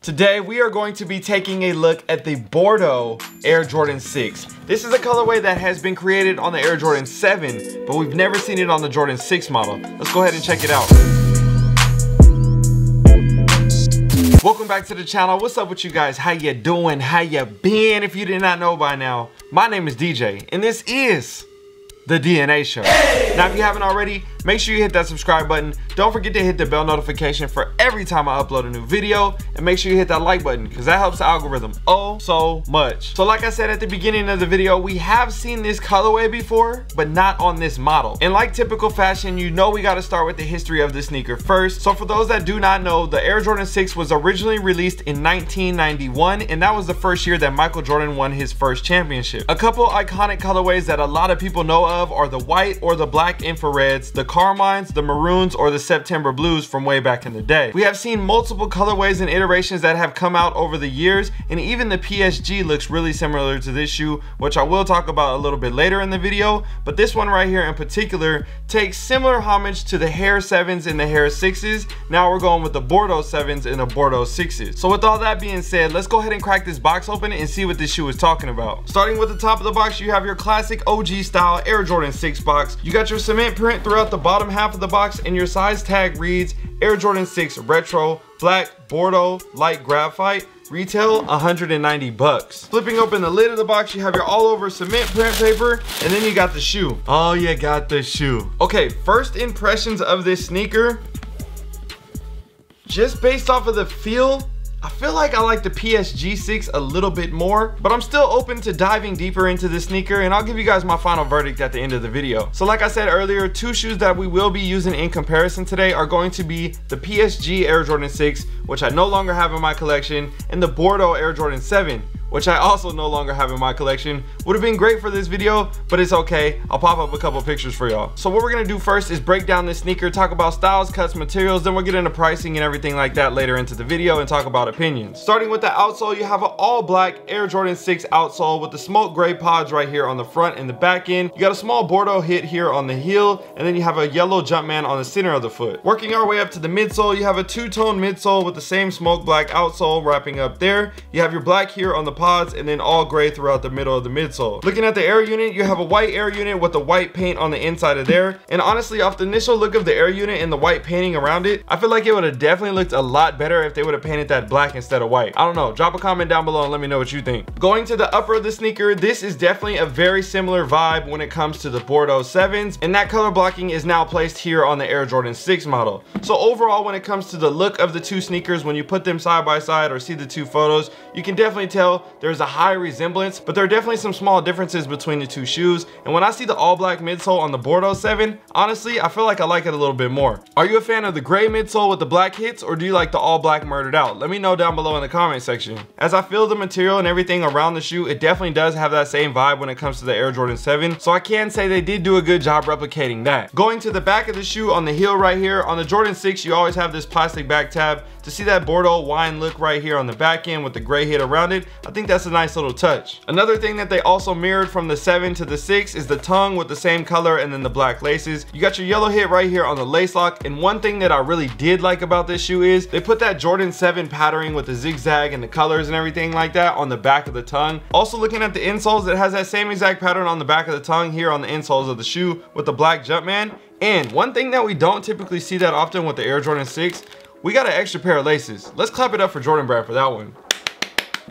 Today we are going to be taking a look at the Bordeaux Air Jordan 6. This is a colorway that has been created on the Air Jordan 7, but we've never seen it on the Jordan 6 model. Let's go ahead and check it out. Welcome back to the channel. What's up with you guys? How you doing? How you been? If you did not know by now, my name is DJ and this is The DNA Show. Now, if you haven't already, make sure you hit that subscribe button. Don't forget to hit the bell notification for every time I upload a new video, and make sure you hit that like button because that helps the algorithm oh so much. So like I said at the beginning of the video, we have seen this colorway before, but not on this model. And like typical fashion, you know we got to start with the history of the sneaker first. So for those that do not know, the Air Jordan 6 was originally released in 1991, and that was the first year that Michael Jordan won his first championship. A couple iconic colorways that a lot of people know of are the white or the black infrareds, the carmines, the maroons, or the September blues from way back in the day. We have seen multiple colorways and iterations that have come out over the years, and even the PSG looks really similar to this shoe, which I will talk about a little bit later in the video. But this one right here in particular takes similar homage to the Hare 7s and the Hare 6s. Now we're going with the Bordeaux 7s and the Bordeaux 6s. So with all that being said, let's go ahead and crack this box open and see what this shoe is talking about. Starting with the top of the box, you have your classic OG style Air Jordan 6 box. You got your cement print throughout the bottom half of the box, and your size tag reads Air Jordan 6 Retro, Black, Bordeaux, Light Graphite. Retail 190 bucks. Flipping open the lid of the box, you have your all over cement print paper, and then you got the shoe. Oh, you got the shoe. Okay, first impressions of this sneaker. Just based off of the feel, I feel like I like the PSG 6 a little bit more, but I'm still open to diving deeper into this sneaker, and I'll give you guys my final verdict at the end of the video. So like I said earlier, two shoes that we will be using in comparison today are going to be the PSG Air Jordan 6, which I no longer have in my collection, and the Bordeaux Air Jordan 7, which I also no longer have in my collection. Would have been great for this video, but it's okay. I'll pop up a couple pictures for y'all. So what we're gonna do first is break down this sneaker, talk about styles, cuts, materials, then we'll get into pricing and everything like that later into the video and talk about opinions. Starting with the outsole, you have an all black Air Jordan 6 outsole with the smoke gray pods right here on the front and the back end. You got a small Bordeaux hit here on the heel, and then you have a yellow Jumpman on the center of the foot. Working our way up to the midsole, you have a two-tone midsole with the same smoke black outsole wrapping up there. You have your black here on the pods, and then all gray throughout the middle of the midsole. Looking at the air unit, you have a white air unit with the white paint on the inside of there. And honestly, off the initial look of the air unit and the white painting around it, I feel like it would have definitely looked a lot better if they would have painted that black instead of white. I don't know, drop a comment down below and let me know what you think. Going to the upper of the sneaker, this is definitely a very similar vibe when it comes to the Bordeaux 7s, and that color blocking is now placed here on the Air Jordan 6 model. So overall, when it comes to the look of the two sneakers, when you put them side by side or see the two photos, you can definitely tell there's a high resemblance, but there are definitely some small differences between the two shoes. And when I see the all black midsole on the Bordeaux 7, honestly, I feel like I like it a little bit more. Are you a fan of the gray midsole with the black hits, or do you like the all black murdered out? Let me know down below in the comment section. As I feel the material and everything around the shoe, it definitely does have that same vibe when it comes to the Air Jordan 7, so I can say they did do a good job replicating that. Going to the back of the shoe on the heel right here, on the Jordan 6, you always have this plastic back tab. To see that Bordeaux wine look right here on the back end with the gray hit around it, I think that's a nice little touch. Another thing that they also mirrored from the 7 to the 6 is the tongue with the same color and then the black laces. You got your yellow hit right here on the lace lock, and one thing that I really did like about this shoe is they put that Jordan 7 patterning with the zigzag and the colors and everything like that on the back of the tongue. Also looking at the insoles, it has that same exact pattern on the back of the tongue here on the insoles of the shoe with the black Jumpman. And one thing that we don't typically see that often with the Air Jordan 6, we got an extra pair of laces. Let's clap it up for Jordan Brand for that one.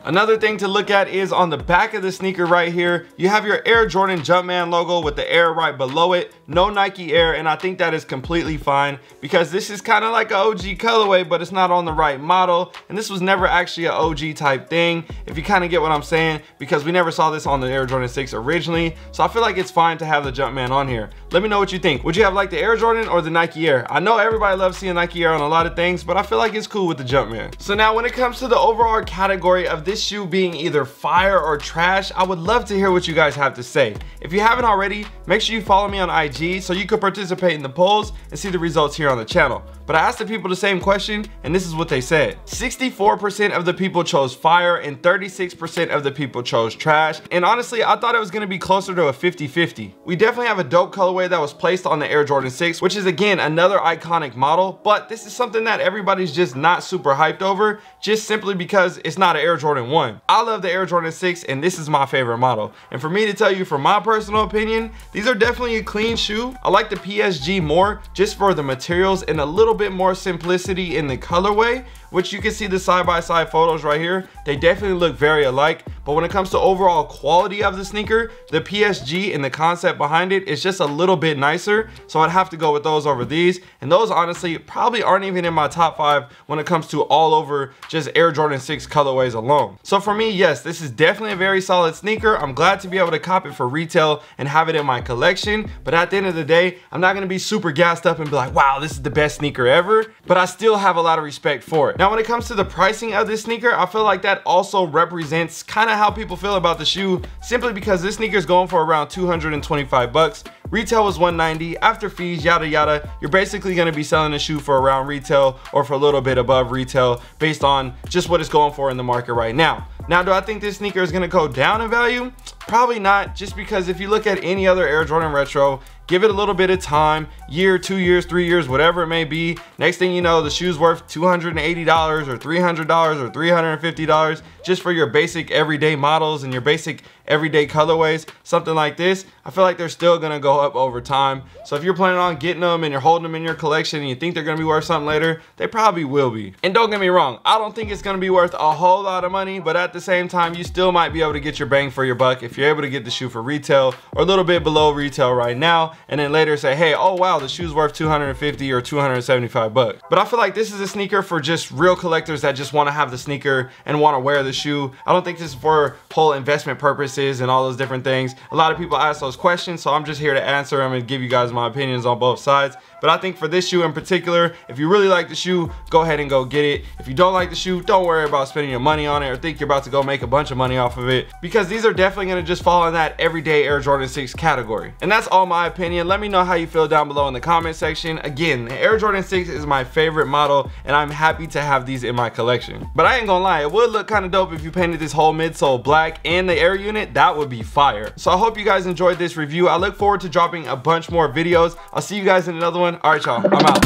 Another thing to look at is on the back of the sneaker right here, you have your Air Jordan Jumpman logo with the Air right below it. No Nike Air, and I think that is completely fine because this is kind of like an OG colorway, but it's not on the right model, and this was never actually an OG type thing, if you kind of get what I'm saying, because we never saw this on the Air Jordan 6 originally. So I feel like it's fine to have the Jumpman on here. Let me know what you think. Would you have like the Air Jordan or the Nike Air? I know everybody loves seeing Nike Air on a lot of things, but I feel like it's cool with the Jumpman. So now when it comes to the overall category of this this shoe being either fire or trash, I would love to hear what you guys have to say. If you haven't already, make sure you follow me on IG so you can participate in the polls and see the results here on the channel. But I asked the people the same question, and this is what they said. 64% of the people chose fire and 36% of the people chose trash. And honestly, I thought it was gonna be closer to a 50-50. We definitely have a dope colorway that was placed on the Air Jordan 6, which is again another iconic model, but this is something that everybody's just not super hyped over, just simply because it's not an Air Jordan 1. I love the Air Jordan 6, and this is my favorite model. And for me to tell you, from my personal opinion, these are definitely a clean shoe. I like the PSG more just for the materials and a little bit more simplicity in the colorway, which you can see the side-by-side photos right here. They definitely look very alike, but when it comes to overall quality of the sneaker, the PSG and the concept behind it is just a little bit nicer, so I'd have to go with those over these. And those honestly probably aren't even in my top 5 when it comes to all over just Air Jordan 6 colorways alone. So for me, yes, this is definitely a very solid sneaker. I'm glad to be able to cop it for retail and have it in my collection, but at the end of the day, I'm not gonna be super gassed up and be like, wow, this is the best sneaker ever, but I still have a lot of respect for it. Now, when it comes to the pricing of this sneaker, I feel like that also represents kind of how people feel about the shoe, simply because this sneaker is going for around 225 bucks. Retail was 190. After fees, yada yada, you're basically going to be selling the shoe for around retail or for a little bit above retail based on just what it's going for in the market right now. Now, do I think this sneaker is going to go down in value? Probably not, just because if you look at any other Air Jordan Retro, give it a little bit of time, year, 2 years, 3 years, whatever it may be. Next thing you know, the shoe's worth $280 or $300 or $350 just for your basic everyday models and your basic everyday colorways. Something like this, I feel like they're still gonna go up over time. So if you're planning on getting them and you're holding them in your collection and you think they're gonna be worth something later, they probably will be. And don't get me wrong, I don't think it's gonna be worth a whole lot of money, but at the same time, you still might be able to get your bang for your buck if you're able to get the shoe for retail or a little bit below retail right now, and then later say, hey, oh wow, the shoe's worth 250 or 275 bucks. But I feel like this is a sneaker for just real collectors that just want to have the sneaker and want to wear the shoe. I don't think this is for whole investment purposes and all those different things. A lot of people ask those questions, so I'm just here to answer them and give you guys my opinions on both sides. But I think for this shoe in particular, if you really like the shoe, go ahead and go get it. If you don't like the shoe, don't worry about spending your money on it or think you're about to go make a bunch of money off of it, because these are definitely going to just fall in that everyday Air Jordan 6 category. And that's all my opinion. Let me know how you feel down below in the comment section. Again, the Air Jordan 6 is my favorite model, and I'm happy to have these in my collection. But I ain't gonna lie, it would look kind of dope if you painted this whole midsole black and the Air unit. That would be fire. So I hope you guys enjoyed this review. I look forward to dropping a bunch more videos. I'll see you guys in another one. All right, y'all, I'm out.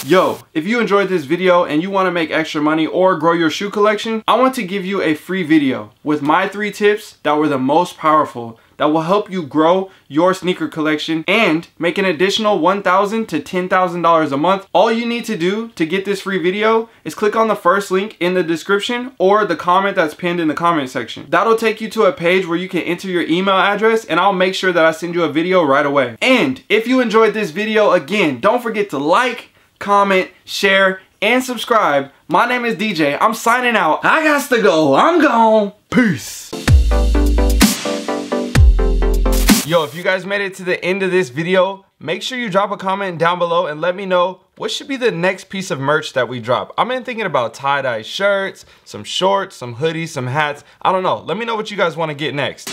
Yo, if you enjoyed this video and you want to make extra money or grow your shoe collection, I want to give you a free video with my 3 tips that were the most powerful, that will help you grow your sneaker collection and make an additional $1,000 to $10,000 a month. All you need to do to get this free video is click on the first link in the description or the comment that's pinned in the comment section. That'll take you to a page where you can enter your email address, and I'll make sure that I send you a video right away. And if you enjoyed this video, again, don't forget to like, comment, share, and subscribe. My name is DJ. I'm signing out. I got to go. I'm gone. Peace. Yo, if you guys made it to the end of this video, make sure you drop a comment down below and let me know what should be the next piece of merch that we drop. I've been thinking about tie-dye shirts, some shorts, some hoodies, some hats. I don't know. Let me know what you guys want to get next.